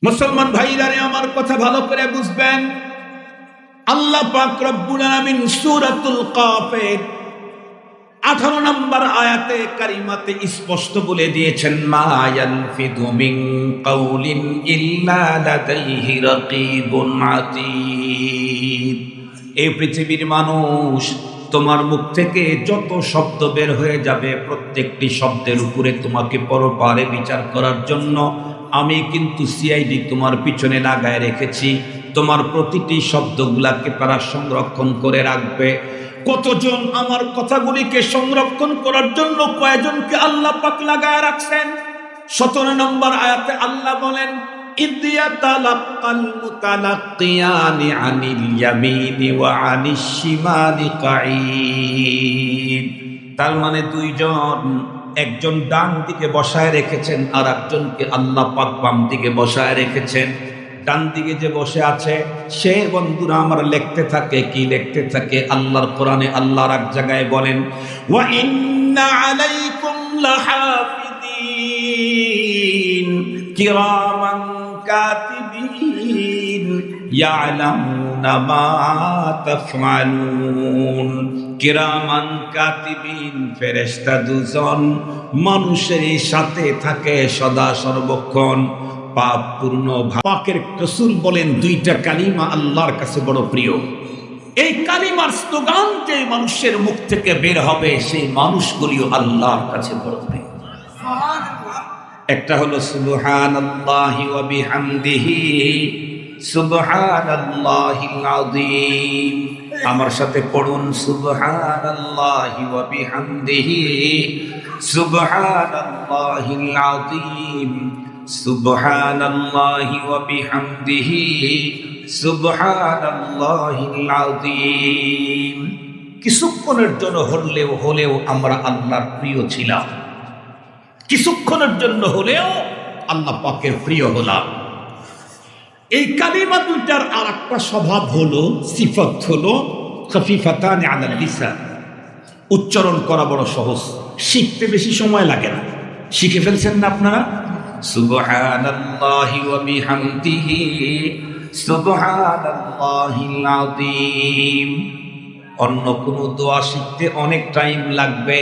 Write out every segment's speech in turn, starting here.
মুসলমান ভাইরা আমার কথা ভালো করে বুঝবেন। আল্লাহ পাক রব্বুল আলামিন সূরাতুল কাফের 18 নম্বর আয়াতে কারিমাতে স্পষ্ট বলে দিয়েছেন, মা ইয়ালফিদু মিন কাউলিন ইল্লা লাদাইহি রাকীবুন আতীদ। এই পৃথিবীর মানুষ, তোমার মুখ থেকে যত শব্দ বের হয়ে যাবে প্রত্যেকটি শব্দের উপরে তোমাকে পরপারে বিচার করার জন্য আমি কিন্তু সিআইডি তোমার পিছনে লাগায় রেখেছি। তোমার প্রতিটি শব্দগুলাকে তারা সংরক্ষণ করে রাখবে। কতজন আমার কথাগুলিকে সংরক্ষণ করার জন্য কয়জনকে আল্লাহ পাক লাগায় রাখছেন। 17 নম্বর আয়াতে আল্লাহ বলেন, ইদ ইয়াতালাক্কাল মুতালাক্কিয়ানি আনিল ইয়ামিনি ওয়া আনিশ শিমালি কাঈদ। তার মানে দুইজন, একজন ডান দিকে বসায় রেখেছেন আর একজনকে আল্লাহ পাক বাম দিকে বসায় রেখেছেন। ডান দিকে যে বসে আছে সে বন্ধুরা আমার লিখতে থাকে, কি লিখতে থাকে? আল্লাহর কোরআনে আল্লাহর এক জায়গায় বলেন, ওয়া ইন্না আলাইকুম লাহাফিদিন কিরামান কাতিবিন ইয়ালামুনা মা তাফআলুন। কিরামান কাতিবিন, ফেরেশতা দুজন মানুষের সাথে থাকে সদা সর্বক্ষণ। পাপ পূর্ণ পাকের রাসূল বলেন, দুইটা কালিমা আল্লাহর কাছে বড় প্রিয়। এই কালিমার স্লোগান যে মানুষের মুখ থেকে বের হবে সেই মানুষগুলিও আল্লাহর কাছে বড় প্রিয়। একটা হলো সুবহানাল্লাহি ওয়া বিহামদিহি সুবহানাল্লাহিল আযীম। আমার সাথে পড়ুন, সুবহানাল্লাহি ওয়া বিহামদিহি সুবহানাল্লাহিল আযীম সুবহানাল্লাহি ওয়া বিহামদিহি সুবহানাল্লাহিল আযীম। কিছুক্ষণের জন্য হলেও আমরা আল্লাহর প্রিয় ছিলাম, কিছুক্ষণের জন্য হলেও আল্লাহ পাকের প্রিয় হলাম। এই কালিমা দুইটার আর একটা স্বভাব হলো, সিফত হলো খফিফাতানি আলাল লিসান। উচ্চারণ করা বড় সহজ, শিখতে বেশি সময় লাগে না। শিখে ফেলছেন না আপনারা? সুবহানাল্লাহি ওয়া বিহামদিহি সুবহানাল্লাহিল আযীম। অন্য কোনো দোয়া শিখতে অনেক টাইম লাগবে,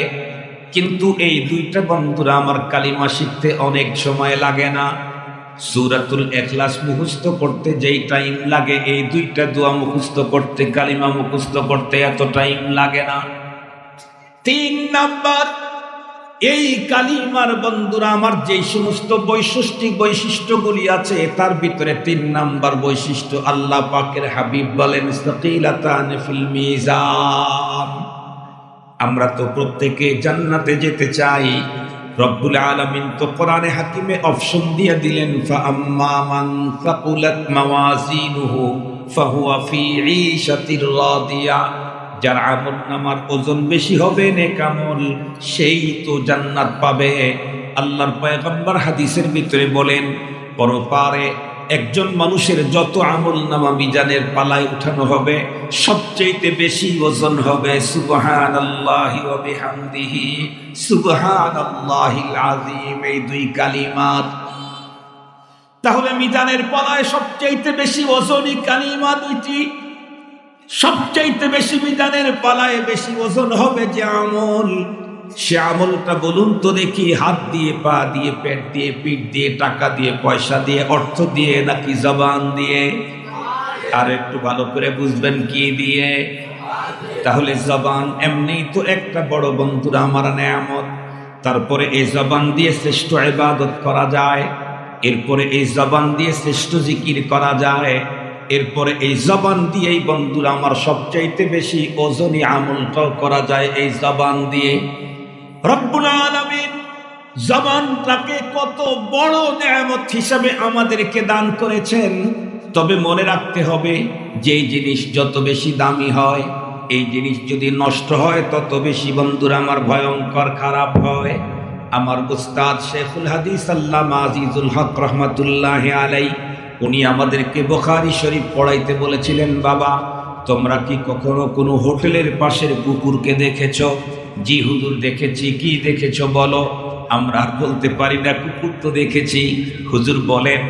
কিন্তু এই দুইটা বন্ধুরা আমার কালিমা শিখতে অনেক সময় লাগে না। সূরাতুল ইখলাস মুখস্থ করতে যেই টাইম লাগে, এই দুইটা দোয়া মুখস্থ করতে, কালিমা মুখস্থ করতে এত টাইম লাগে না। 3 নাম্বার, এই কালিমার বন্ধুরা আমার যেই সমস্ত বৈশিষ্ট্যগুলি আছে তার ভিতরে 3 নাম্বার বৈশিষ্ট্য আল্লাহ পাকের হাবিব বলেন, সাকিলাতান ফিল মিজান। আমরা তো প্রত্যেকে জান্নাতে যেতে চাই। রব্বুল আলামিন তো কোরআনে হাকিমে অপশন দিয়ে দিলেন, ফাআম্মা মান সাকুলাত মাওয়াজিনুহু ফাহুয়া ফি ঈশাতির রাদিয়া। যার আমল নামার ওজন বেশি হবে, নেক আমল, সেই তো জান্নাত পাবে। আল্লাহর পয়গম্বর হাদিসের ভিতরে বলেন, পরপারে একজন মানুষের যত আমল নামা মিজানের পালায় উঠানো হবে সবচেয়ে বেশি ওজন হবে সুবহানাল্লাহি ওয়া বিহামদিহি সুবহানাল্লাহিল আযীম। এই দুই কালিমাত। তাহলে মিজানের পালায় সবচেয়ে বেশি ওজনই কালিমা দুইটি। সবচেয়ে বেশি মিজানের পালায় বেশি ওজন হবে যে আমল, সে আমলটা বলুন তো দেখি, হাত দিয়ে, পা দিয়ে, পেট দিয়ে, পিঠ দিয়ে, টাকা দিয়ে, পয়সা দিয়ে, অর্থ দিয়ে, নাকি জবান দিয়ে? আর একটু ভালো করে বুঝবেন, কি দিয়ে? তাহলে জবান এমনি তো একটা বড় বন্ধুরা আমার নেয়ামত। তারপরে এই জবান দিয়ে শ্রেষ্ঠ ইবাদত করা যায়, এরপরে এই জবান দিয়ে শ্রেষ্ঠ জিকির করা যায়, এরপরে এই জবান দিয়েই বন্ধুরা আমার সবচাইতে বেশি ওজনী আমলটাও করা যায় এই জবান দিয়ে। রব্বুল আলামিন জবানটাকে কত বড় নেয়ামত হিসাবে আমাদেরকে দান করেছেন। তবে মনে রাখতে হবে, যেই জিনিস যত বেশি দামি হয়, এই জিনিস যদি নষ্ট হয় তত বেশি বন্ধুরা আমার ভয়ঙ্কর খারাপ হয়। আমার উস্তাদ শেখুল হাদিস আল্লামা আজিজুল হক রহমাতুল্লাহি আলাইহি, উনি আমাদেরকে বুখারী শরীফ পড়াইতে বলেছিলেন, বাবা তোমরা কি কখনো কোনো হোটেলের পাশের কুকুরকে দেখেছো? জি হুজুর দেখেছি। কি দেখেছো বলো? আমরা বলতে পারি না, কুকুর তো দেখেছি। হুজুর বলেন,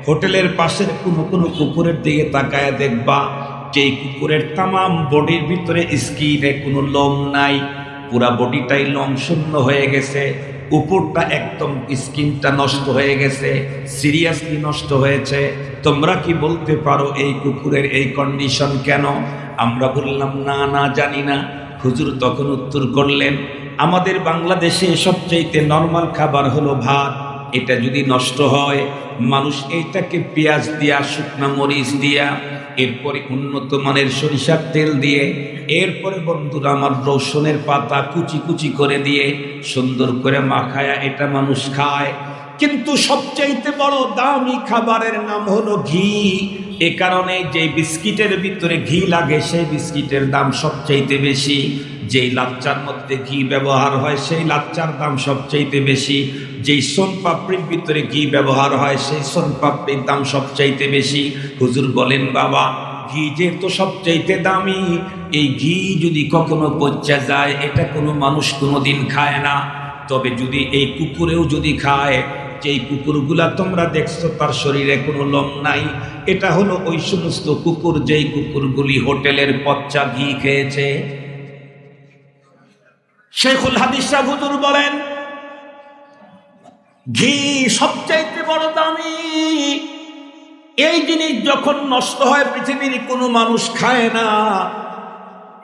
হোটেলের পাশের কোনো কোনো কুকুরের দিকে তাকায় দেখবা যেই কুকুরের তামাম বডির ভিতরে স্কিনে কোনো লোম নাই, পুরা বডিটাই লোম শূন্য হয়ে গেছে, উপরটা একদম স্কিনটা নষ্ট হয়ে গেছে, সিরিয়াসলি নষ্ট হয়েছে। তোমরা কি বলতে পারো এই কুকুরের এই কন্ডিশন কেন? আমরা বললাম না না জানি না। হুজুর তখন উত্তর করলেন, আমাদের বাংলাদেশে সবচাইতে নরমাল খাবার হলো ভাত। এটা যদি নষ্ট হয়, মানুষ এইটাকে পেঁয়াজ দিয়া, শুকনা মরিচ দিয়া, এরপরে উন্নত মানের সরিষার তেল দিয়ে, এরপরে বন্ধুরা আমার রসুনের পাতা কুচি কুচি করে দিয়ে সুন্দর করে মাখায়া এটা মানুষ খায়। কিন্তু সবচাইতে বড় দামি খাবারের নাম হলো ঘি। এ কারণে যে বিস্কিটের ভিতরে ঘি লাগে সেই বিস্কিটের দাম সবচাইতে বেশি, যেই লাচ্চার মধ্যে ঘি ব্যবহার হয় সেই লাচ্চার দাম সবচাইতে বেশি, যেই সোনপাপড়ির ভিতরে ঘি ব্যবহার হয় সেই সোনপাপড়ির দাম সবচাইতে বেশি। হুজুর বলেন, বাবা ঘি যেহেতু সবচাইতে দামি, এই ঘি যদি কখনো পচা যায় এটা কোনো মানুষ কোনোদিন খায় না। তবে যদি এই কুকুরেও যদি খায়, যেই কুকুরগুলা তোমরা দেখছো তার শরীরে কোনো লোম নাই, এটা হলো ওই সমস্ত কুকুর যেই কুকুরগুলি হোটেলের পচা ঘি খেয়েছে। শেখুল হাদিস সাহেব হুজুর বলেন, ঘি সবচাইতে বড় দামি। এই জিনিস যখন নষ্ট হয় পৃথিবীর কোনো মানুষ খায় না।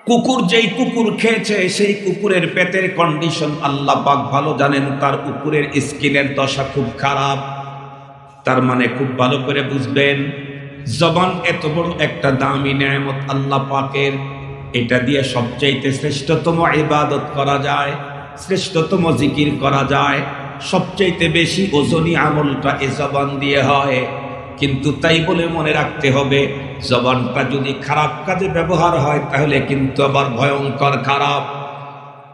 কুকুর যেই কুকুর খেয়েছে সেই কুকুরের পেটের কন্ডিশন আল্লাহ পাক ভালো জানেন, তার কুকুরের স্কিনের দশা খুব খারাপ। তার মানে খুব ভালো করে বুঝবেন, জবান এত বড় একটা দামি নেয়ামত আল্লাহ পাকের, এটা দিয়ে সবচাইতে শ্রেষ্ঠতম ইবাদত করা যায়, শ্রেষ্ঠতম জিকির করা যায়, সবচাইতে বেশি ওজনী আমলটা এ জবান দিয়ে হয়। কিন্তু তাই বলে মনে রাখতে হবে, জবানটা যদি খারাপ কাজে ব্যবহার হয় তাহলে কিন্তু আবার ভয়ঙ্কর খারাপ।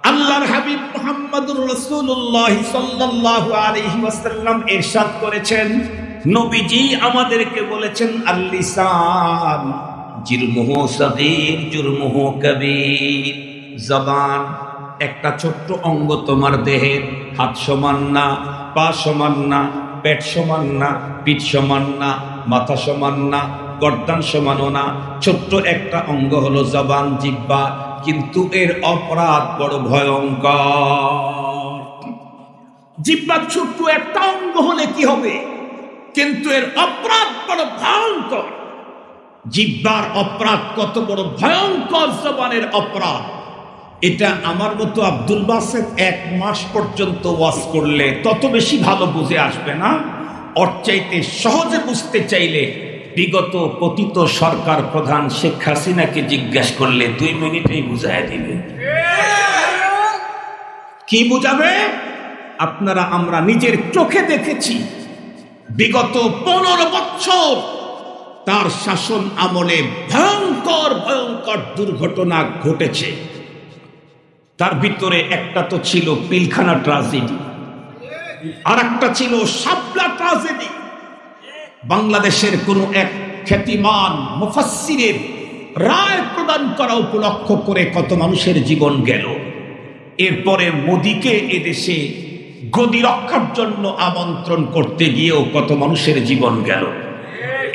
আল্লাহর হাবিব মুহাম্মদুর রাসূলুল্লাহ সাল্লাল্লাহু আলাইহি ওয়াসাল্লাম ইরশাদ করেছেন, নবীজি আমাদেরকে বলেছেন, আল-লিসান জিরমুহু সাগীর জুরমুহু কবীর। জবান একটা ছোট্ট অঙ্গ তোমার দেহের, হাত সমান না, পা সমান না, পেট সমান না, পিঠ সমান না, মাথা সমান না, গর্দান সমানও না, ছোট্ট একটা অঙ্গ হলো জবান, জিহ্বা, কিন্তু এর অপরাধ বড় ভয়ঙ্কর। জিহ্বা ছোট্ট একটা অঙ্গ হলে কি হবে, কিন্তু এর অপরাধ বড় ভয়ঙ্কর। জিহ্বার অপরাধ কত বড় ভয়ঙ্কর, জবানের অপরাধ। এটা আমার মতো আব্দুল বাসেত 1 মাস পর্যন্ত ওয়াজ করলে তত বেশি ভালো বুঝে আসবে না। ওর চাইতে সহজে বুঝতে চাইলে বিগত পতিত সরকার প্রধান শেখ হাসিনাকে জিজ্ঞাসা করলে 2 মিনিটেই বুঝায় দিবে। কি বুঝাবে? আপনারা আমরা নিজের চোখে দেখেছি, বিগত 15 বছর তার শাসন আমলে ভয়ঙ্কর ভয়ঙ্কর দুর্ঘটনা ঘটেছে। তার ভিতরে একটা তো ছিল পিলখানা ট্রাজেডি, আর একটা ছিল শাপলা ট্রাজেডি। বাংলাদেশের কোন এক খ্যাতিমান মুফাসসিরের রায় প্রদান করা উপলক্ষ করে কত মানুষের জীবন গেল। এরপরে মোদিকে এদেশে গদি রক্ষার জন্য আমন্ত্রণ করতে গিয়েও কত মানুষের জীবন গেল।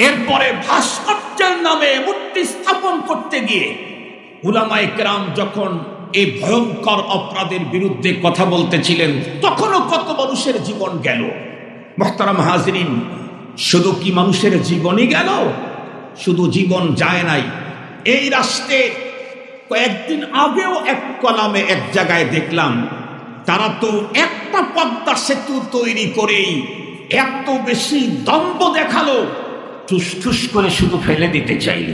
এরপরে ভাস্কর্যের নামে মূর্তি স্থাপন করতে গিয়ে উলামায়ে কেরাম যখন এই ভয়ঙ্কর অপরাধের বিরুদ্ধে কথা বলতেছিলেন তখনও কত মানুষের জীবন গেল। মুহতারাম হাজিরিন, শুধু কি মানুষের জীবনই গেল? শুধু জীবন যায় নাই। এই রাষ্ট্রে কয়েকদিন আগেও এক কলামে এক জায়গায় দেখলাম, তারা তো একটা পদ্মা সেতু তৈরি করেই এত বেশি দম্ভ দেখালো, টুস টুস করে শুধু ফেলে দিতে চাইল।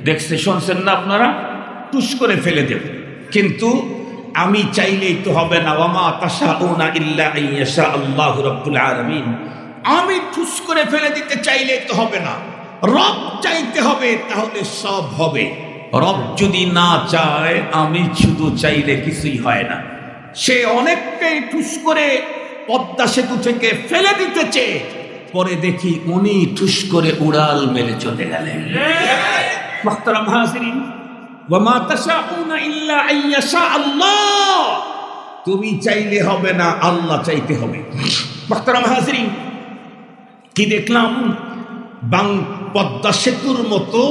দেখতে শুনছেন না আপনারা? টুস করে ফেলে দেব। কিন্তু আমি চাইলেই তো হবে না, ওয়ামা তাশাউনা ইল্লা আইয়াশা আল্লাহু রাব্বুল আলামিন। আমি ঠুস করে ফেলে দিতে চাইলে তো হবে না, রব চাইতে হবে, তাহলে সব হবে। রব যদি না চায়, আমি শুধু চাইলে কিছুই হয় না। সে অনেককেই ঠুস করে পদ্মা সেতু থেকে ফেলে দিতেছে, পরে দেখি উনি ঠুস করে উড়াল মেরে চলে গেলেন। মুহতারাম হাজিরিন, ওয়ামা তাশাউনা ইল্লা আইয়াশা আল্লাহ। তুমি চাইলে হবে না, আল্লাহ চাইতে হবে। মুহতারাম হাজিরিন, কি দেখলাম? পদ্মা সেতুর মতো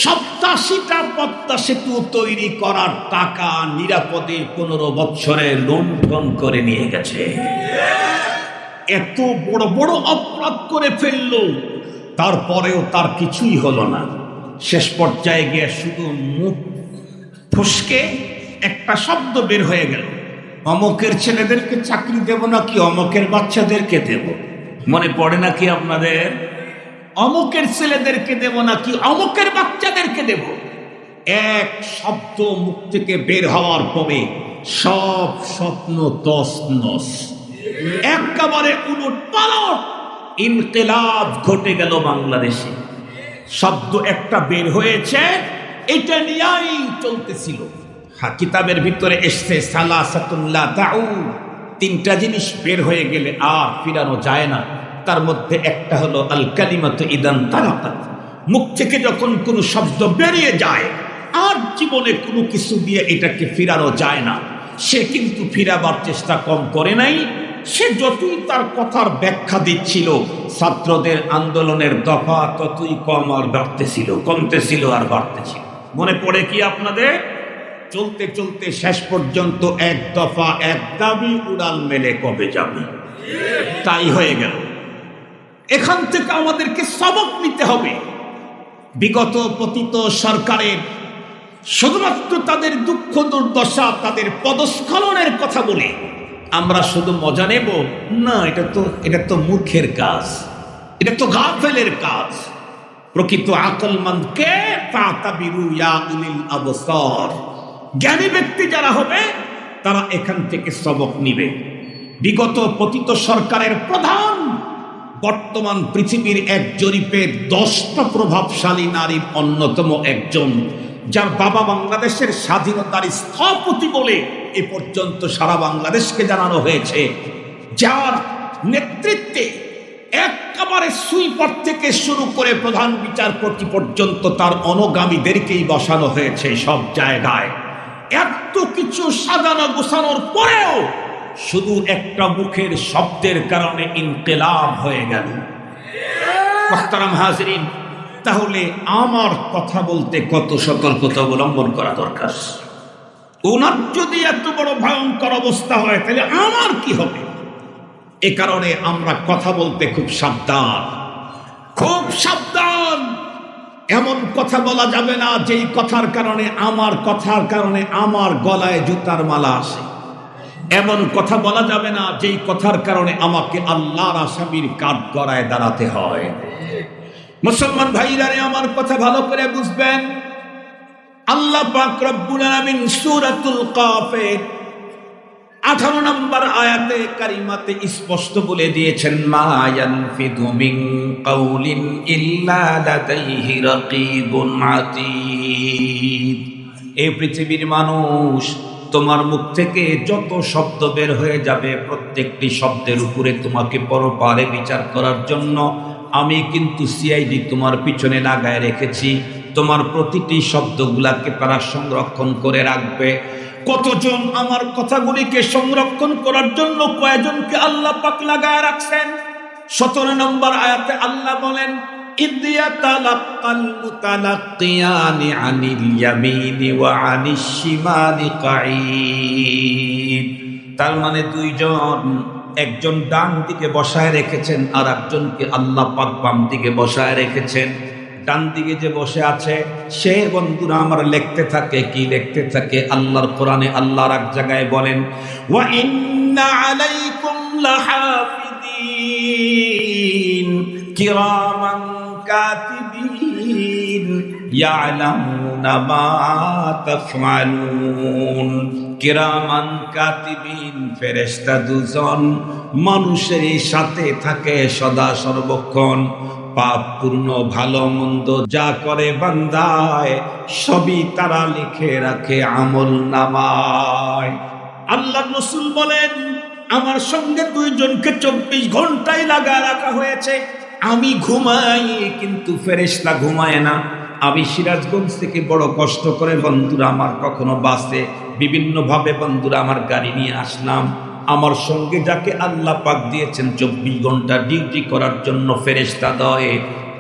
87টা পদ্মা সেতু তৈরি করার টাকা নিরাপদে 15 বছরে লুণ্ঠন করে নিয়ে গেছে। এত বড় বড় অপরাধ করে ফেললো, তারপরেও তার কিছুই হলো না। শেষ পর্যায়ে গিয়ে শুধু মুখ ফসকে একটা শব্দ বের হয়ে গেল, অমকের ছেলেদেরকে চাকরি দেব নাকি অমকের বাচ্চাদেরকে দেব। মনে পড়ে নাকি আপনাদের? অমকের ছেলেদেরকে দেব নাকি অমকের বাচ্চাদেরকে দেব। এক শব্দ মুখ থেকে বের হওয়ার পরে সব স্বপ্ন তছনছ, একেবারে উলট পালট ইনকিলাব ঘটে গেল বাংলাদেশে। শব্দ একটা বের হয়েছে, এটা নিয়েই চলতেছিল। কিতাবের ভিতরে এসছে সালাসাতুল্লাহ তাউদ, 3টা জিনিস বের হয়ে গেলে আর ফিরানো যায় না। তার মধ্যে একটা হলো আল কালিমাতু ইদান তারাকাত, মুখ থেকে যখন কোনো শব্দ বেরিয়ে যায় আর জীবনে কোনো কিছু দিয়ে এটাকে ফিরানো যায় না। সে কিন্তু ফিরাবার চেষ্টা কম করে নাই। সে যতই তার কথার ব্যাখ্যা দিচ্ছিল, ছাত্রদের আন্দোলনের দফা ততই কম আর বাড়তেছিল, কমতেছিল আর বাড়তেছিল। মনে পড়ে কি আপনাদের? চলতে চলতে শেষ পর্যন্ত এক দফা এক দাবি উড়াল মেলে কবে যাবে, তাই হয়ে গেল। এখান থেকে আমাদেরকে সবক নিতে হবে। বিগত পতিত সরকারের শুধুমাত্র তাদের দুঃখ দুর্দশা, তাদের পদস্খলনের কথা বলে আমরা শুধু মজা নেব না, এটা তো মূর্খের কাজ, এটা তো গাফেলের কাজ। প্রকৃত আকলমন্দকে ফাতাবিরু ইয়া উলিল আবসার, জ্ঞানী ব্যক্তি যারা হবে তারা এখান থেকে সবক নিবে। বিগত পতিত সরকারের প্রধান বর্তমান পৃথিবীর এক জরিপের 10টা প্রভাবশালী নারীর অন্যতম একজন, যার বাবা বাংলাদেশের স্বাধীনতার স্থপতি বলে এ পর্যন্ত সারা বাংলাদেশকে জানানো হয়েছে, যার নেতৃত্বে একেবারে সুইপার থেকে শুরু করে প্রধান বিচারপতি পর্যন্ত তার অনুগামীদেরকেই বসানো হয়েছে সব জায়গায়। এত কিছু সাজানো গোছানোর পরেও শুধু একটা মুখের শব্দের কারণে ইনকিলাব হয়ে গেল। মুহতারাম হাজরিন, তাহলে আমার কথা বলতে কত সতর্কতা অবলম্বন করা দরকার। ওনার যদি এত বড় ভয়ঙ্কর অবস্থা হয় তাহলে আমার কি হবে? এ কারণে আমরা কথা বলতে খুব সাবধান, খুব সাবধান। এমন কথা বলা যাবে না যেই কথার কারণে আমার গলায় জুতার মালা আসে। এমন কথা বলা যাবে না যেই কথার কারণে আমাকে আল্লাহর আসামির কাঠগড়ায় দাঁড়াতে হয়। মুসলমান ভাইরা, আমার কথা ভালো করে বুঝবেন। আল্লাহ পাক রব্বুল আলামিন সূরাতুল কাফের 18 নম্বর আয়াতে কারিমাতে স্পষ্ট বলে দিয়েছেন, মা ইয়ানফিদু মিন কাউলিন ইল্লা লাদাইহি রাকীবুন আতীদ। এই পৃথিবীর মানুষ, তোমার মুখ থেকে যত শব্দ বের হয়ে যাবে প্রত্যেকটি শব্দের উপরে তোমাকে পরপারে বিচার করার জন্য আমি কিন্তু সিআইডি তোমার পিছনে লাগায় রেখেছি। তোমার প্রতিটি শব্দগুলাকে তারা সংরক্ষণ করে রাখবে। কতজন আমার কথাগুলিকে সংরক্ষণ করার জন্য কয়জনকে আল্লাহ পাক লাগায় রাখছেন? 17 নম্বর আয়াতে আল্লাহ বলেন, ইদ ইয়াতালাক্কাল মুতালাক্কিয়ানি আনিল ইয়ামিনি ওয়া আনিশ শিমালি কাঈদ। তার মানে দুইজন, একজন ডান দিকে বসায় রেখেছেন আর একজনকে আল্লাহ পাক বাম দিকে বসায় রেখেছেন। ডান দিকে যে বসে আছে সে বন্ধুরা আমার লিখতে থাকে, কি লিখতে থাকে? আল্লাহর কোরআনে আল্লাহর এক জায়গায় বলেন, ওয়া ইন্না আলাইকুম লাহাফিদিন কিরামান কাতিবিন ইয়ালামুনা মা তাফআলুন। কিরামান কাতিবিন, ফেরেশতা দুজন মানুষের সাথে থাকে সদা সর্বক্ষণ। পাপ পূর্ণ ভালো মন্দ যা করে বান্দায় সবই তারা লিখে রাখে আমল নামায়। আল্লাহ রাসূল বলেন, আমার সঙ্গে দুইজনকে 24 ঘন্টায় লাগা রাখা হয়েছে। আমি ঘুমাই কিন্তু ফেরেশতা ঘুমায় না। আমি সিরাজগঞ্জ থেকে বড় কষ্ট করে বন্ধুরা আমার কখনো বাসে বিভিন্নভাবে বন্ধুরা আমার গাড়ি নিয়ে আসলাম। আমার সঙ্গে যাকে আল্লাহ পাক দিয়েছেন 24 ঘন্টা ডিউটি করার জন্য ফেরেশতা দয়ে,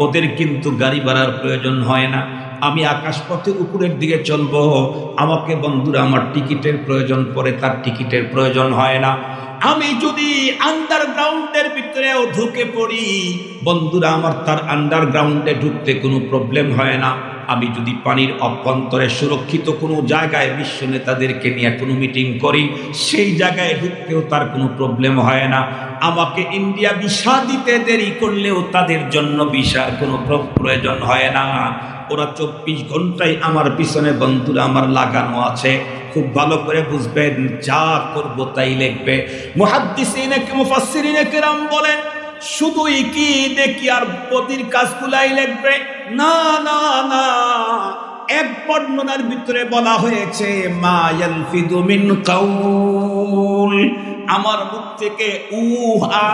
ওদের কিন্তু গাড়ি ভাড়ার প্রয়োজন হয় না। আমি আকাশপথে উপরের দিকে চলবো, আমাকে বন্ধুরা আমার টিকিটের প্রয়োজন পড়ে, তার টিকিটের প্রয়োজন হয় না। আমি যদি আন্ডারগ্রাউন্ডের ভিতরেও ঢুকে পড়ি বন্ধুরা, আমার তার আন্ডারগ্রাউন্ডে ঢুকতে কোনো প্রবলেম হয় না। আমি যদি পানির অভ্যন্তরে সুরক্ষিত কোনো জায়গায় বিশ্ব নেতাদেরকে নিয়ে কোনো মিটিং করি, সেই জায়গায় ঢুকতেও তার কোনো প্রবলেম হয় না। আমাকে ইন্ডিয়া ভিসা দিতে দেরি করলেও তাদের জন্য ভিসার কোনো প্রয়োজন হয় না। ওরা 24 ঘন্টায় আমার পিছনে বন্ধুরা আমার লাগানো আছে। খুব ভালো করে বুঝবেন, যা করব তাই লিখবে। মুহাদ্দিসিনে মুফাসসিরিনে কেরাম বলেন, শুধুই কি দেখি আর প্রতির কাজগুলাই লিখবে? না না না, এক বর্ণনার ভিতরে বলা হয়েছে মা ইয়ালফিদু মিন কাউল, আমার মুখ থেকে উহা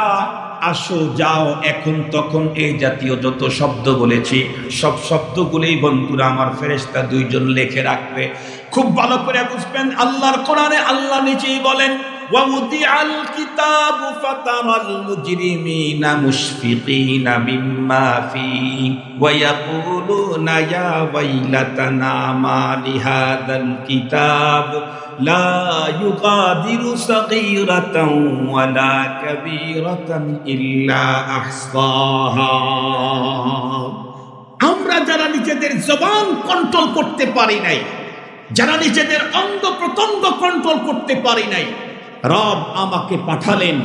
আসো যাও এখন তখন এই জাতীয় যত শব্দ বলেছি সব শব্দগুলোই বন্ধুরা আমার ফেরেশতা দুইজন লিখে রাখবে। খুব ভালো করে বুঝবেন, আল্লাহর কোরআনে আল্লাহ নিজেই বলেন ওয়াউদিআল কিতাবু ফাতারাল মুজরিমিনা মুশফিকিনা মিম্মা ফীহি ওয়া ইয়াকুলুনা ইয়া ওয়াইলাতানা মা লিহাদাল কিতাব লা ইউগাদিরু সাগীরাতান ওয়ালা কাবীরাতান ইল্লা আহসাহা। আমরা যারা নিজেদের জবান কন্ট্রোল করতে পারি নাই, যারা নিজেদের অঙ্গ প্রত্যঙ্গ কন্ট্রোল করতে পারি নাই, রব আমাকে পাঠালেন,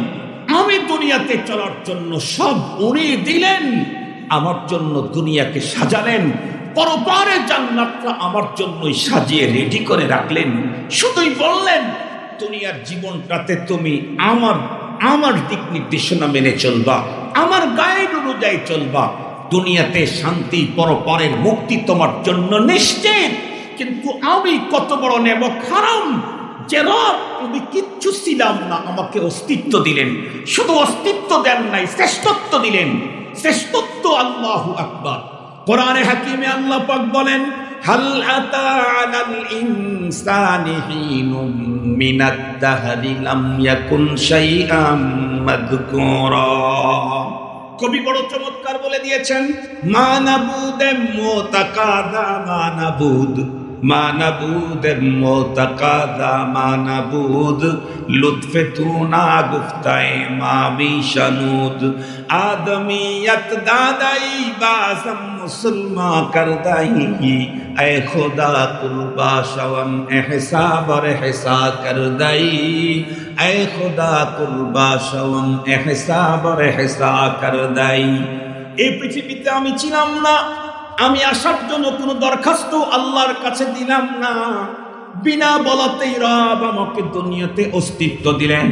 আমি দুনিয়াতে চলার জন্য সব উনি দিলেন, আমার জন্য দুনিয়াকে সাজালেন, পরপারে জান্নাতটা আমার জন্যই সাজিয়ে রেডি করে রাখলেন। শুধুই বললেন দুনিয়ার জীবনটাতে তুমি আমার দিক নির্দেশনা মেনে চলবা, আমার গাইড অনুযায়ী চলবা, দুনিয়াতে শান্তি পরপারের মুক্তি তোমার জন্য নিশ্চিত। কিন্তু আমি কত বড় নেমক হারাম যে রব তুমি কিচ্ছু ছিলাম না, আমাকে অস্তিত্ব দিলেন। শুধু অস্তিত্ব দেন নাই, শ্রেষ্ঠত্ব দিলেন। শ্রেষ্ঠত্ব আল্লাহু আকবার। কোরআনে হাকিমে আল্লাহ পাক বলেন হাল আতা আলাল ইনসানি হিনুম মিনাদ দাহরি লাম ইয়াকুন শাইআম মাযকুরা। কবি বড় চমৎকার বলে দিয়েছেন, মানাবুদ মুতাকাদা মানাবুদ মানাবুদ মুতাকাদা মানাবুদ লুৎফে তু না গুফতায়ে মাবি শানুদ আদমিয়ত দাদাই বাসম মুসলমা করদাই এ খুদা কুরবা শওম এহসাব আর এহসা করদাই এ খুদা কুরবা শওম এহসাব আর এহসা করদাই। এই পৃথিবীতে আমি ছিলাম না, আমি আসার জন্য কোনো দরখাস্ত আল্লাহর কাছে দিলাম না, বিনা বলাতেই রব আমাকে দুনিয়াতে অস্তিত্ব দিলেন।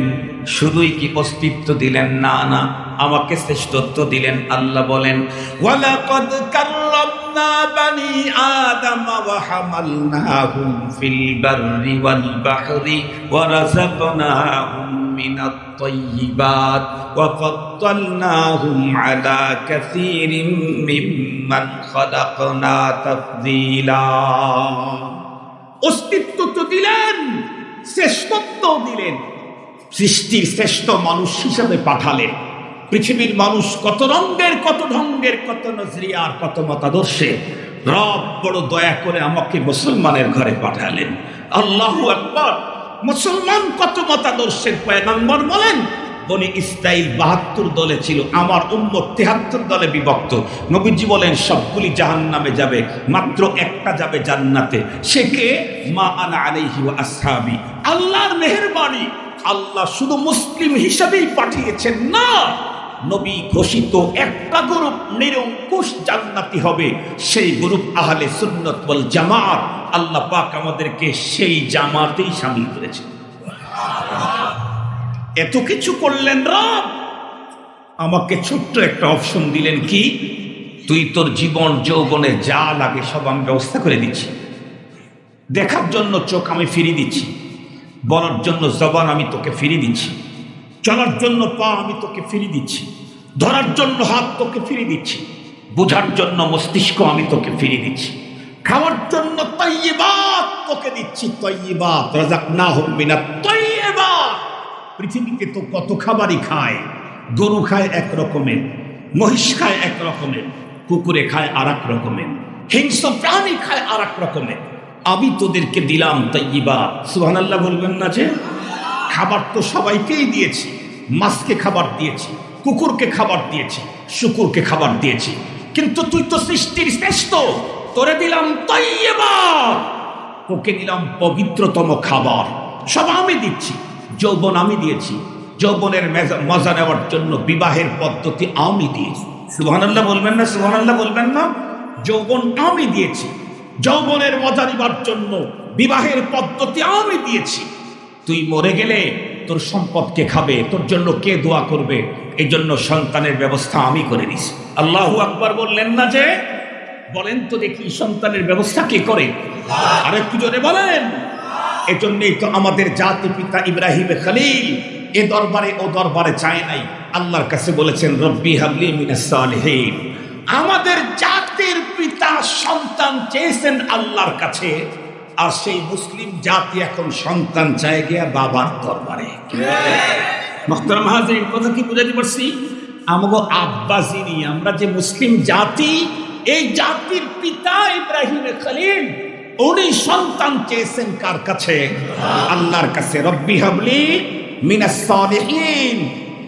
শুধুই কি অস্তিত্ব দিলেন? না না, আমাকে শ্রেষ্ঠত্ব দিলেন। আল্লাহ বলেন ওয়ালাকাদ কাররামনা বানি আদম ওয়া হামালনাহুম ফিল বাররি ওয়াল বাহরি ওয়া রাযাকনাহুম মিনাত তাইয়্যিবাত ওয়া ফাদ্দালনাহুম আলা কাসীরিম মিম্মান খালাকনা তাফদীলা। অস্তিত্ব তো দিলেন, শ্রেষ্ঠত্ব দিলেন, সৃষ্টির শ্রেষ্ঠ মানুষ হিসাবে পাঠালেন। পৃথিবীর মানুষ কত রঙের, কত ঢঙ্গের, কত নজরিয়ার, কত মতাদর্শে, রব বড় দয়া করে আমাকে মুসলমানের ঘরে পাঠালেন। আল্লাহু আকবার। মুসলমান কত মতাদর্শের পয়গম্বর বলেন বনি ইসরাইল 72 দলে ছিল, আমার উম্মত 73 দলে বিভক্ত। নবীজি বলেন সবগুলি জাহান্নামে যাবে, মাত্র একটা যাবে জান্নাতে। সে কে? মা আনা আলাইহি ওয়া আসহাবি। আল্লাহর মেহেরবানি, আল্লাহ শুধু মুসলিম হিসাবেই পাঠিয়েছেন না, নবী ঘোষিত একটা গ্রুপ নিরঙ্কুশ জান্নাতি হবে, সেই গ্রুপ আহলে সুন্নাত ওয়াল জামাত। আল্লাহ পাক আমাদেরকে সেই জামাতেই শামিল করেছেন। এত কিছু করলেন রব, আমাকে ছোট্ট একটা অপশন দিলেন, কি? তুই তোর জীবন যৌবনে যা লাগে সব আমি ব্যবস্থা করে দিচ্ছি। দেখার জন্য চোখ আমি ফিরিয়ে দিচ্ছি, বলার জন্য জবান আমি তোকে ফিরিয়ে দিচ্ছি, চলার জন্য পা আমি তোকে ফিরিয়ে দিচ্ছি, ধরার জন্য হাত তোকে ফিরিয়ে দিচ্ছি, বোঝার জন্য মস্তিষ্ক আমি তোকে ফিরিয়ে দিচ্ছি, খাওয়ার জন্য তাইয়্যিবাত তোকে দিচ্ছি। তাইয়্যিবাত রাযাকনাহুম মিনাত তাইয়্যিবাত। পৃথিবীতে তো কত খাবারই খায়, গরু খায় এক রকমের, মহিষ খায় এক রকমের, কুকুরে খায় আর এক রকমের, হিংস্র প্রাণী খায় আর এক রকমের। আমি তোদেরকে দিলাম তাইয়্যিবা, সুবহানাল্লাহ বলবেন না? যে খাবার তো সবাইকেই দিয়েছি, মাছকে খাবার দিয়েছি, কুকুরকে খাবার দিয়েছি, শুকুরকে খাবার দিয়েছি, কিন্তু তুই তো সৃষ্টির শ্রেষ্ঠ, তোরে দিলাম তাইয়্যিবা, তোকে দিলাম পবিত্রতম খাবার, সব আমি দিচ্ছি। যৌবন আমি দিয়েছি, যৌবনের মজা নেওয়ার জন্য বিবাহের পদ্ধতি আমি দিয়েছি। সুবহানাল্লাহ বলবেন না? সুবহানাল্লাহ বলবেন না? যৌবন আমি দিয়েছি, যৌবনের মজা নেবার জন্য বিবাহের পদ্ধতি আমি দিয়েছি। তুই মরে গেলে তোর সম্পদ কে খাবে, তোর জন্য কে দোয়া করবে, এই জন্য সন্তানের ব্যবস্থা আমি করে দিছি। আল্লাহু আকবার বললেন না? যে বলেন তো দেখি, সন্তানের ব্যবস্থা কে করে? আর একটু জোরে বলেন। এজন্যই তো আমাদের জাতি পিতা ইব্রাহিম খলিল এ দরবারে ও দরবারে চায় নাই, আল্লাহর কাছে বলেছেন রব্বি হাবলি মিনাস সালিহিন। আমাদের জাতির পিতা সন্তান চেয়েছেন আল্লাহর কাছে, আর সেই মুসলিম জাতি এখন সন্তান চায় গিয়া বাবার দরবারে। মুহতারাম হাজিরিন, কথা কি বুঝাতে পারছি? আমগো আব্বা যিনি, আমরা যে মুসলিম জাতি, এই জাতির পিতা ইব্রাহিম খলিল উনি সন্তান চেয়েছেন কার কাছে? আল্লাহর কাছে। রব্বি হাবলি মিনাস সালিহিন,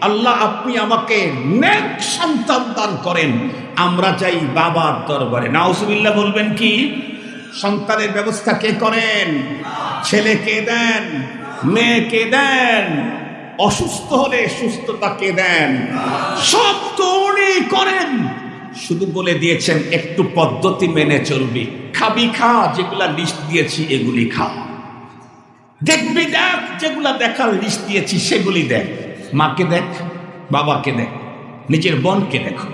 আল্লাহ আপনি আমাকে নেক সন্তান দান করেন। আমরা চাই বাবার দরবারে। নাউজুবিল্লাহ বলবেন কি? সন্তানের ব্যবস্থা কে করেন? ছেলেকে দেন, মেয়েকে দেন, অসুস্থ হলে সুস্থতা কে দেন? সব তো উনি করেন। শুধু বলে দিয়েছেন একটু পদ্ধতি মেনে চলবি, খাবি খা, যেগুলা লিস্ট দিয়েছি এগুলি খা, দেখবি দেখ, যেগুলা দেখার লিস্ট দিয়েছি সেগুলি দেখ। মাকে দেখ, বাবাকে দেখ, নিজের বোনকে দেখো,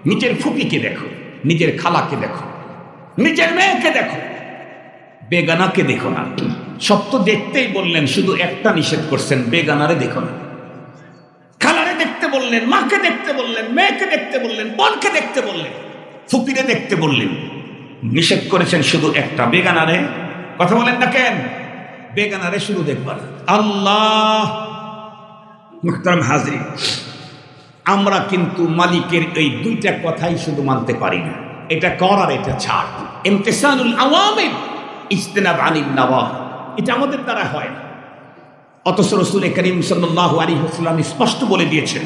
নিজের ফুপিকে দেখো, নিজের খালাকে দেখো, নিজের মেয়েকে দেখো, বেগানাকে দেখো না। সব তো দেখতেই বললেন, শুধু একটা নিষেধ করছেন, বেগানারে দেখো না। খালারে দেখতে বললেন, মাকে দেখতে বললেন, মেয়েকে দেখতে বললেন, বোনকে দেখতে বললেন, ফুপিরে দেখতে বললেন। নিষেধ করেছেন শুধু একটা, বেগানারে। কথা বলেন না কেন? বেগানারে শুধু দেখবার। আল্লাহ মুহতারাম হাজির, আমরা কিন্তু মালিকের এই দুইটা কথাই শুধু মানতে পারি না, এটা কর আর এটা ছাড়। ইমতিসালুল আওয়ামির ইজতিনাব আনিন নাওয়াহি, এটা আমাদের দ্বারা হয় না। অথচ রাসূল করিম সাল্লাল্লাহু আলাইহি ওয়াসাল্লাম স্পষ্ট বলে দিয়েছেন,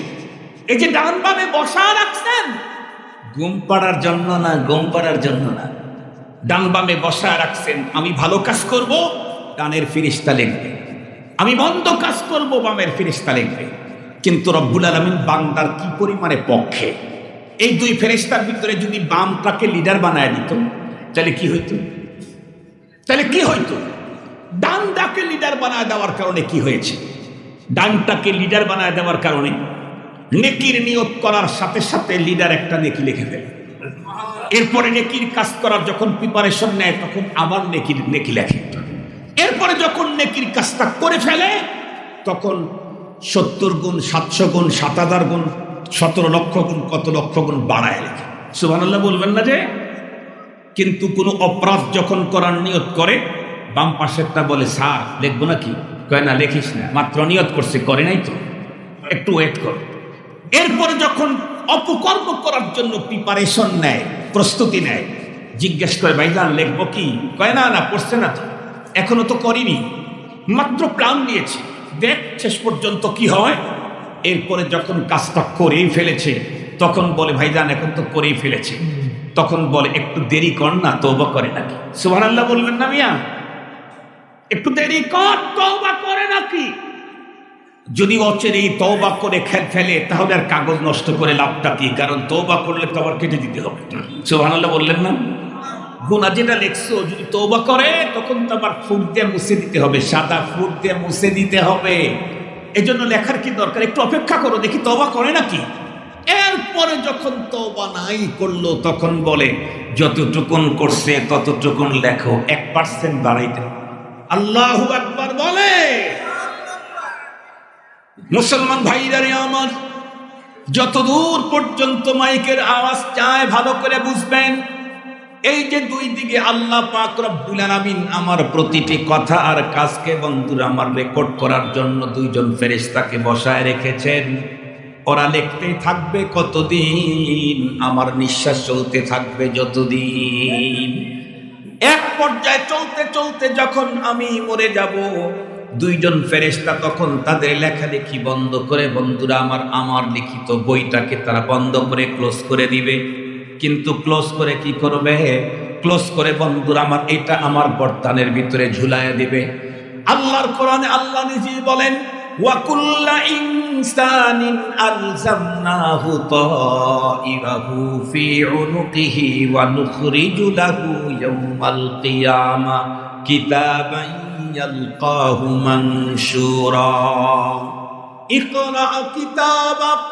এই যে ডান বামে বসা রাখছেন, ঘুম পাড়ার জন্য না, ঘুম পাড়ার জন্য না। ডান বামে বসা রাখছেন, আমি ভালো কাজ করব, ডানের ফেরেশতা লিখবে, আমি মন্দ কাজ করব, বামের ফেরেশতা লিখবে। কিন্তু রব্বুল আলামিন বান্দার কি পরিমাণে পক্ষে। এই দুই ফেরেশতার ভিতরে যদি বামটাকে লিডার বানায় দিত, তাহলে কি হইতো? তাহলে কি হইতো? ডানটাকে লিডার বানায় দেওয়ার কারণে কি হয়েছে? ডানটাকে লিডার বানায় দেওয়ার কারণে নেকির নিয়ত করার সাথে সাথে লিডার একটা নেকি লিখে ফেলে। এরপরে নেকির কাজ করার যখন প্রিপারেশন নেয়, তখন আবার নেকি লেখে। এরপরে যখন নেকির কাজটা করে ফেলে, তখন 70 গুণ, 700 গুণ, 7000 গুণ, 17 লক্ষ গুণ, কত লক্ষ গুণ বাড়ায় লেখে। সুবহানাল্লাহ বলবেন না? যে কিন্তু কোনো অপরাধ যখন করার নিয়ত করে, বাম পাশেরটা বলে স্যার লিখবো নাকি? কয় না, লেখিস না, মাত্র নিয়ত করছে, করে নাই তো, একটু ওয়েট কর। এরপরে যখন অপকর্ম করার জন্য প্রিপারেশন নেয়, প্রস্তুতি নেয়, জিজ্ঞেস করে ভাইজান লিখবো কি? কয় না না, করছে না তো, এখনো তো করিনি, মাত্র প্ল্যান নিয়েছি, দেখ শেষ পর্যন্ত কি হয়। এরপরে যখন কাজটা করেই ফেলেছে, তখন বলে ভাইজান এখন তো করেই ফেলেছে, তখন বলে একটু দেরি কর না, তওবা করে নাকি? সুবহানাল্লাহ বলবেন না মিয়া? একটু দেরি কর, তওবা করে নাকি? যদি অচেরেই তওবা করে ফেলে, তাহলে আর কাগজ নষ্ট করে লাভটা কি? কারণ তওবা করলে তো আবার কেটে দিতে হবে। সুবহানাল্লাহ বললেন না? গুনাহ যেটা লেখছো যদি তওবা করে, তখন তো আবার ফুট দিয়ে মুছে দিতে হবে, সাদা ফুট দিয়ে মুছে দিতে হবে। এই জন্য লেখার কি দরকার? একটু অপেক্ষা করো, দেখি তওবা করে নাকি। এরপরে যখন তওবা নাই করলো, তখন বলে যতটুকুন করছে ততটুকুন লেখো, 1% বাড়াইতে। আল্লাহু আকবার বলে। মুসলমান ভাইরা রে আমার, যতদূর পর্যন্ত মাইকের আওয়াজ যায় ভালো করে বুঝবেন, এই যে দুই দিকে আল্লাহ পাক রব্বুল আলামিন আমার প্রতিটি কথা আর কাজকে বন্ধুরা আমার রেকর্ড করার জন্য দুইজন ফেরেশতাকে বসায় রেখেছেন। ওরা লিখতেই থাকবে কতদিন, আমার নিঃশ্বাস চলতে থাকবে যতদিন। এক পর্যায়ে চলতে চলতে যখন আমি মরে যাব, দুইজন ফেরেশতা তখন তাদের লেখালেখি বন্ধ করে, বন্ধুরা আমার লিখিত বইটাকে তারা বন্ধ করে ক্লোজ করে দিবে। কিন্তু ক্লোজ করে কি করবে? ক্লোজ করে বন্ধুরা আমার এটা আমার গর্দানের ভিতরে ঝুলাইয়া দিবে। আল্লাহর কোরআনে আল্লাহ নিজেই বলেন, ওয়া কুল্লা ইনসানিন আলজামনাহু তাইরাহু ফি উনুকিহি ওয়া নুখরিজু লাহু ইয়াওমাল কিয়ামা কিতাবান ইয়ালকাহু মানশুরা। ইকরা কিতাবাক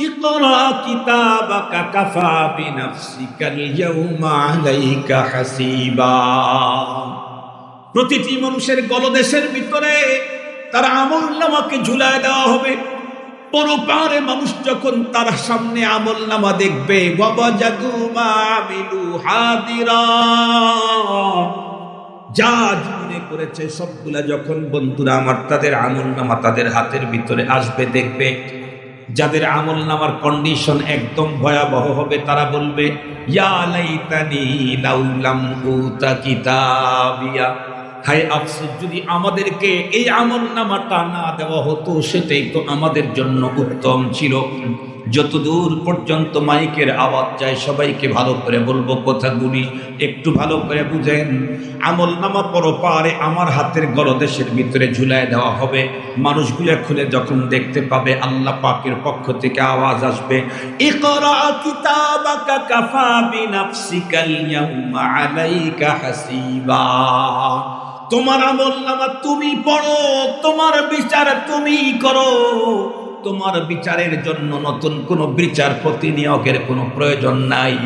ইকরা কিতাবাকা কাফা বিনাফসিকাল ইয়াওমা আলাইকা হাসিবা। প্রতিটি মানুষের গলদেশের ভিতরে তার আমলনামাকে ঝুলায় দেওয়া হবে। পরপারে মানুষ যখন তার সামনে আমলনামা দেখবে, ওয়াজাদু মা আমিলু হাদিরা, যা জীবনে করেছে সবগুলা যখন বন্ধুরা আমার তাদের আমলনামা তাদের হাতের ভিতরে আসবে, দেখবে যাদের আমলনামার কন্ডিশন একদম ভয়াবহ হবে, তারা বলবে, ইয়া লাইতানি লাউ লাম উতা কিতাবিয়া, হায় আফসোস যদি আমাদেরকে এই আমলনামাটা না দেওয়া হতো, সেটাই তো আমাদের জন্য উত্তম ছিল। যতদূর পর্যন্ত মাইকের আওয়াজ যায় সবাইকে ভালো করে বলবো কথাগুলি, একটু ভালো করে বুঝেন। আমলনামা পরপারে আমার হাতের গলদেশের ভিতরে ঝুলায় দেওয়া হবে। মানুষগুলো খুলে যখন দেখতে পাবে, আল্লাহ পাকের পক্ষ থেকে আওয়াজ আসবে, ইকরা কিতাবাকা কাফা বিনাফসিকাল ইয়াওমা আলাইকা হাসিবা। তোমার আমলনামা তুমি পড়ো, তোমার বিচার তুমি করো। তোমার বিচারের জন্য নতুন কোনো বিচারপতি নিয়োগের কোনো প্রয়োজন নাই।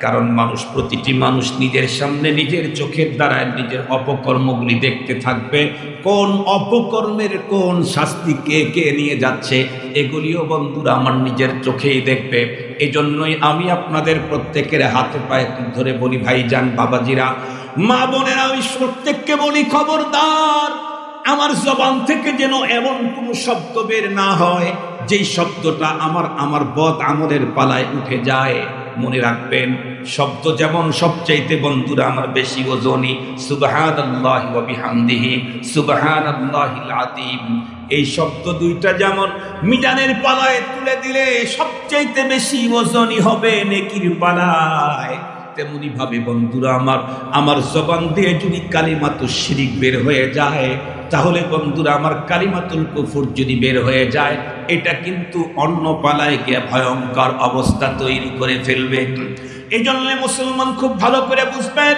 কারণ প্রতিটি মানুষ নিজের সামনে নিজের চোখের দ্বারা নিজের অপকর্মগুলি দেখতে থাকবে। কোন অপকর্মের কোন শাস্তি কে কে নিয়ে যাচ্ছে, এগুলিও বন্ধুরা আমার নিজের চোখেই দেখবে। এই জন্যই আমি আপনাদের প্রত্যেকের হাতে পায়ে ধরে বলি, ভাইজান, বাবাজিরা, মা বোনেরা, আমি প্রত্যেককে বলি, খবরদার আমার জবান থেকে যেন এমন কোনো শব্দ বের না হয় যেই শব্দটা আমার বদ আমলের পালায় উঠে যায়। মনে রাখবেন, শব্দ যেমন সবচাইতে বন্ধুরা আমার বেশি ওজনী, সুবহানাল্লাহি ওয়া বিহামদিহি সুবহানাল্লাহিল আযীম, এই শব্দ দুইটা যেমন মিজানের পালায় তুলে দিলে সবচাইতে বেশি ওজনী হবে নেকির পালায়, তেমনি ভাবে বন্ধুরা আমার জবান দিয়ে যদি কালিমাতুশ শিরিক বের হয়ে যায়, তাহলে বন্ধুরা আমার কালিমাতুল কুফর যদি বের হয়ে যায়, এটা কিন্তু অন্য পালায় গিয়ে ভয়ঙ্কর অবস্থা তৈরি করে ফেলবে। এই জন্য মুসলমান খুব ভালো করে বুঝবেন,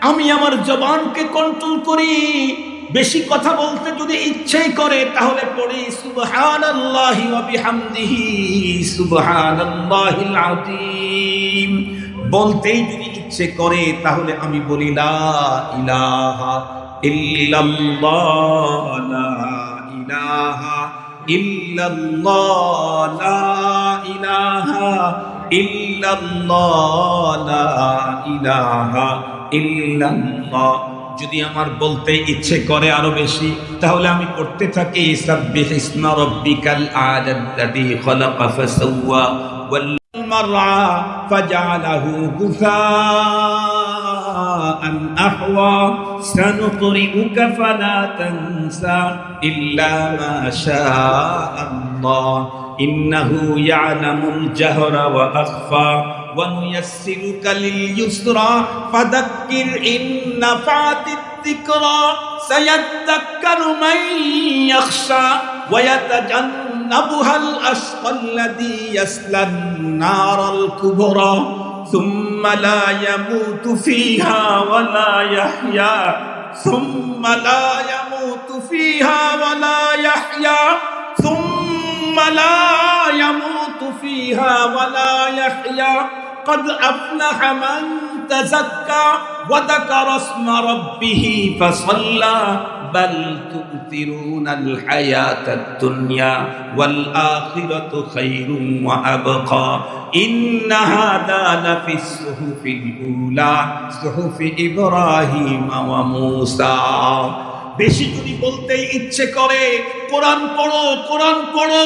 আমি আমার জবানকে কন্ট্রোল করি। বেশি কথা বলতে যদি ইচ্ছেই করে তাহলে পড়ি সুবহানাল্লাহি ওয়া বিহামদিহি সুবহানাল্লাহিল আযীম। বলতেই যদি ইচ্ছে করে তাহলে আমি বলি লা ইলাহা ইল্লাল্লাহ, লা ইলাহা ইল্লাল্লাহ, লা ইলাহা ইল্লাল্লাহ, লা ইলাহা ইল্লাল্লাহ। যদি আমার বলতে ইচ্ছে করে আরো বেশি, তাহলে আমি করতে থাকি সাব্বিহ ইসমা রাব্বিকাল আ'লাল্লাযী খালাকা ফাসাওয়া ওয়াল মারআ ফাজআলাহু গুসাআন আহওয়া সানুকরিউকা ফালা তানসা ইল্লা মা শাআল্লাহ ইন্নাহু ইয়ালামুল জাহরা ওয়া আখফা وَنُيَسِّرُكَ لِلْيُسْرَى فَذَكِّرْ إِن نَّفَعَتِ الذِّكْرَى سَيَذَّكَّرُ مَن يَخْشَىٰ وَيَتَجَنَّبُهَا الْأَشْقَى الَّذِي يَصْلَى النَّارَ الْكُبْرَى ثُمَّ لَا يَمُوتُ فِيهَا وَلَا يَحْيَىٰ ثُمَّ لَا يَمُوتُ فِيهَا وَلَا يَحْيَىٰ ثُمَّ لَا يَمُوتُ فِيهَا وَلَا يَحْيَىٰ قد أفلح من تزكى وذكر اسم ربه فصلى بل تؤثرون الحياة الدنيا والآخرة خير وأبقى إن هذا لفي الصحف الأولى صحف إبراهيم وموسى। বেশি যদি বলতে ইচ্ছে করে কোরআন পড়ো, কোরআন পড়ো,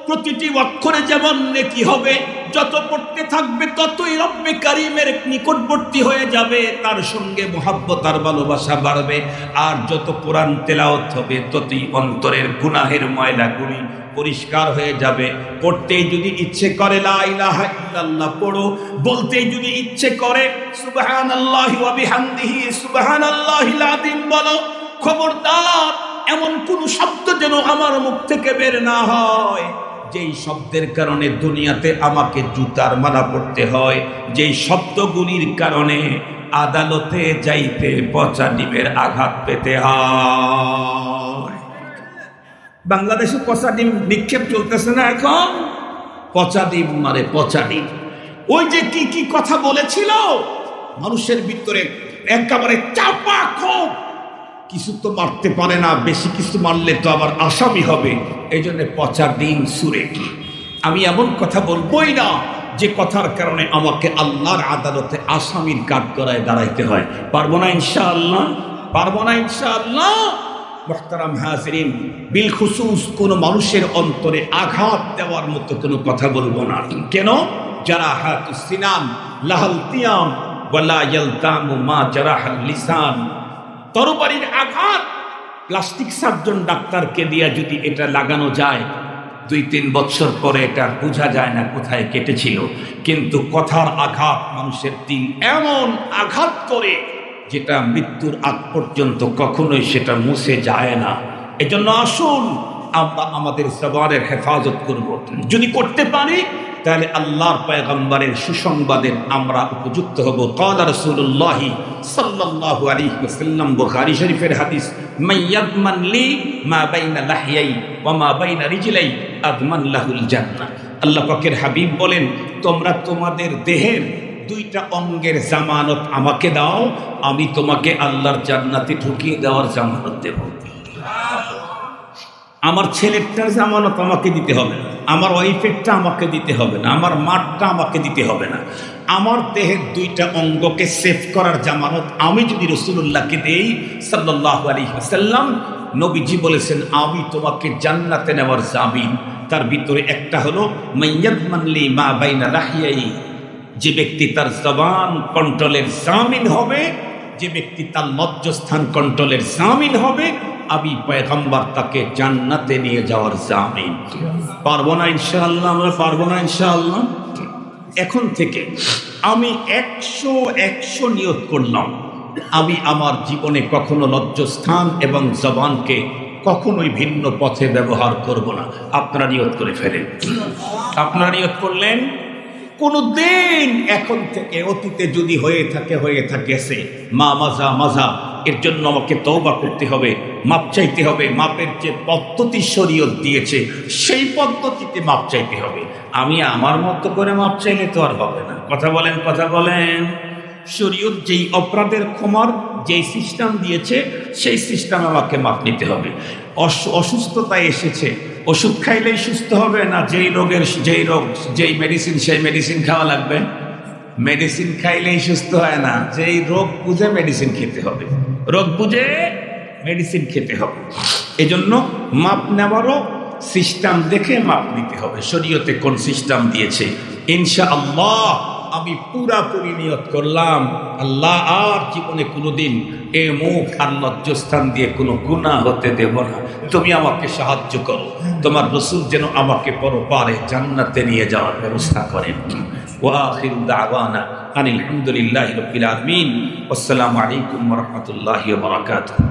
প্রতিটি অক্ষরে যেমন নেকি হবে, যত পড়তে থাকবে ততই রব্বে কারীমের নিকটবর্তী হয়ে যাবে, তার সঙ্গে মহব্বত আর ভালোবাসা বাড়বে। আর যত কোরআন তেলাওয়াত হবে ততই অন্তরের গুনাহের ময়লাগুলি পরিষ্কার হয়ে যাবে। পড়তেই যদি ইচ্ছে করে লা ইলাহা ইল্লাল্লাহ পড়ো, বলতেই যদি ইচ্ছে করে সুবহানাল্লাহি ওয়া বিহামদিহি সুবহানাল্লাহিল আযীম বলো। খবরদার এমন কোন শব্দ যেন আমার মুখ থেকে বের না হয় যেই শব্দের কারণে দুনিয়াতে আমাকে জুতার মালা পড়তে হয়, যেই শব্দগুলির কারণে আদালতে যাইতে পচা ডিমের আঘাত পেতে হয়। বাংলাদেশে পচা ডিম নিক্ষেপ চলতেছে না এখন? পচা ডিম মানে পচা ডিম। ওই যে কি কি কথা বলেছিল মানুষের ভিতরে একেবারে চাপা ক্ষোভ। কিছু তো মারতে পারে না, বেশি কিছু মারলে তো আবার আসামি হবে, এই জন্য পচা ডিম সুরে। আমি এমন কথা বলবোই না যে কথার কারণে আমাকে আল্লাহর আদালতে আসামির কাঠগড়ায় দাঁড়াইতে হয়। পারবো না ইনশাআল্লাহ, পারবো না ইনশাআল্লাহ। মুহতারাম হাজিরিন, বিল খুসুস কোন মানুষের অন্তরে আঘাত দেওয়ার মতো কোনো কথা বলবো না। কেন? যারা হাতুস সিনান লাহালতিয়াম ওয়ালা ইয়ালতামু মা জারাহাল লিসান। তরবারির আঘাত প্লাস্টিক সার্জন ডাক্তারকে দিয়া যদি এটা লাগানো যায়, 2-3 বছর পরে এটা বোঝা যায় না কোথায় কেটেছিল। কিন্তু কথার আঘাত মানুষের দিল এমন আঘাত করে যেটা মৃত্যুর আগ পর্যন্ত কখনোই সেটা মুছে যায় না। এজন্য আসুন আমরা আমাদের জবানের হেফাজত করব। যদি করতে পারি তাহলে আল্লাহর পয়গম্বরের সুসংবাদের আমরা উপযুক্ত হব। ক্বালা রাসূলুল্লাহ সাল্লাল্লাহু আলাইহি ওয়াসাল্লাম, বুখারী শরীফের হাদিস, মাইয়াদমান লি মা বাইনা লাহইয়াই ওয়া মা বাইনা রিজলাই আদমান লাহুল জান্নাহ। আল্লাহ পাকের হাবিব বলেন, তোমরা তোমাদের দেহের 2টা অঙ্গের জামানত আমাকে দাও, আমি তোমাকে আল্লাহর জান্নাতে ঢুকিয়ে দেওয়ার জামানত দেব। আমার ছেলেরটার জামানত আমাকে দিতে হবে না, আমার ওয়াইফেরটা আমাকে দিতে হবে না, আমার মাঠটা আমাকে দিতে হবে না। আমার দেহের 2টা অঙ্গকে সেভ করার জামানত আমি যদি রাসূলুল্লাহকে দেই সাল্লাল্লাহু আলাইহি ওয়াসাল্লাম, নবীজি বলেছেন আমি তোমাকে জান্নাতে নেওয়ার জামিন। তার ভিতরে একটা হলো মাইয়াদমান লি মা বাইনা লাহইয়াই, যে ব্যক্তি তার জবান কন্ট্রোলের জামিন হবে, যে ব্যক্তি তার লজ্জাস্থান কন্ট্রোলের জামিন হবে, আমি পয়গম্বর তাকে জান্নাতে নিয়ে যাওয়ার জামিন। পারবো না ইনশাআল্লাহ? আমরা পারবো না ইনশাআল্লাহ? এখন থেকে আমি 100 নিয়ত করলাম, আমি আমার জীবনে কখনো লজ্জাস্থান এবং জবানকে কখনোই ভিন্ন পথে ব্যবহার করব না। আপনারা নিয়ত করে ফেলেন। আপনারা নিয়ত করলেন? কোনো দিন এখন থেকে, অতীতে যদি হয়ে থাকেছে মাজা এর জন্য আমাকে তওবা করতে হবে, মাপ চাইতে হবে। মাপের যে পদ্ধতি শরীয়ত দিয়েছে সেই পদ্ধতিতে মাপ চাইতে হবে। আমি আমার মতো করে মাপ চাইলে তো আর হবে না। কথা বলেন, কথা বলেন। শরীয়ত যেই অপরাধের ক্ষমার যেই সিস্টেম দিয়েছে সেই সিস্টেম আমাকে মাপ নিতে হবে। অসুস্থতায় এসেছে, ওষুধ খাইলেই সুস্থ হবে না? যেই মেডিসিন সেই মেডিসিন খাওয়া লাগবে? মেডিসিন খাইলেই সুস্থ হয় না, যেই রোগ বুঝে মেডিসিন খেতে হবে, রোগ বুঝে মেডিসিন খেতে হবে। এজন্য মাপ নেওয়ারও সিস্টেম দেখে মাপ নিতে হবে। শরীয়তে কোন সিস্টেম দিয়েছে, ইনশাআল্লাহ আমি পুরাপুরি নিয়ত করলাম, আল্লাহ আর জীবনে কোনোদিন এ মুখ আর লজ্জাস্থান দিয়ে কোনো গুনাহ হতে দেব না। তুমি আমাকে সাহায্য করো, তোমার রাসূল যেন আমাকে পরপারে জান্নাতে নিয়ে যাওয়ার ব্যবস্থা করেন। ওয়া আখিরু দাওয়ানা আনিল হামদুলিল্লাহি রাব্বিল আলামিন। আসসালামু আলাইকুম ওয়া রাহমাতুল্লাহি ওয়া বারাকাতুহু।